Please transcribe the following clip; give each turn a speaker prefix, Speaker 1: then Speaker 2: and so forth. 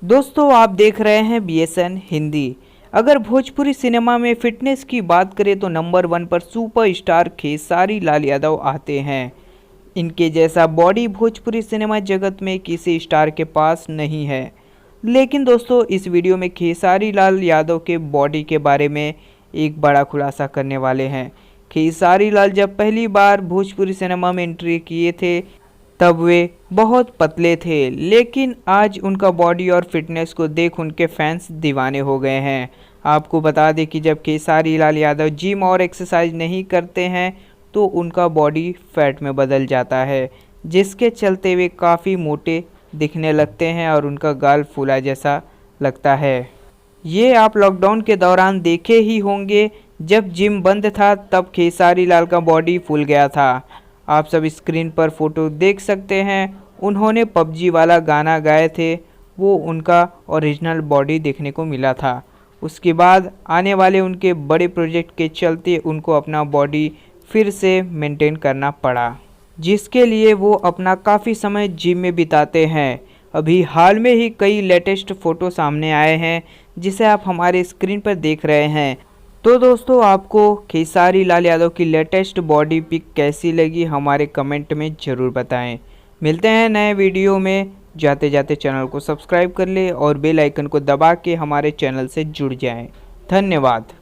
Speaker 1: दोस्तों आप देख रहे हैं BSN हिंदी। अगर भोजपुरी सिनेमा में फिटनेस की बात करें तो नंबर 1 पर सुपरस्टार खेसारी लाल यादव आते हैं। इनके जैसा बॉडी भोजपुरी सिनेमा जगत में किसी स्टार के पास नहीं है। लेकिन दोस्तों इस वीडियो में खेसारी लाल यादव के बॉडी के बारे में एक बड़ा खुलासा करने वाले हैं। खेसारी लाल जब पहली बार भोजपुरी सिनेमा में एंट्री किए थे तब वे बहुत पतले थे, लेकिन आज उनका बॉडी और फिटनेस को देख उनके फैंस दीवाने हो गए हैं। आपको बता दें कि जब खेसारी लाल यादव जिम और एक्सरसाइज नहीं करते हैं तो उनका बॉडी फैट में बदल जाता है, जिसके चलते वे काफ़ी मोटे दिखने लगते हैं और उनका गाल फूला जैसा लगता है। ये आप लॉकडाउन के दौरान देखे ही होंगे, जब जिम बंद था तब खेसारी लाल का बॉडी फूल गया था। आप सब स्क्रीन पर फोटो देख सकते हैं। उन्होंने पबजी वाला गाना गाए थे, वो उनका ओरिजिनल बॉडी देखने को मिला था। उसके बाद आने वाले उनके बड़े प्रोजेक्ट के चलते उनको अपना बॉडी फिर से मेंटेन करना पड़ा, जिसके लिए वो अपना काफ़ी समय जिम में बिताते हैं। अभी हाल में ही कई लेटेस्ट फ़ोटो सामने आए हैं, जिसे आप हमारे स्क्रीन पर देख रहे हैं। तो दोस्तों आपको खेसारी लाल यादव की लेटेस्ट बॉडी पिक कैसी लगी हमारे कमेंट में ज़रूर बताएं। मिलते हैं नए वीडियो में। जाते जाते चैनल को सब्सक्राइब कर ले और बेल आइकन को दबा के हमारे चैनल से जुड़ जाएं। धन्यवाद।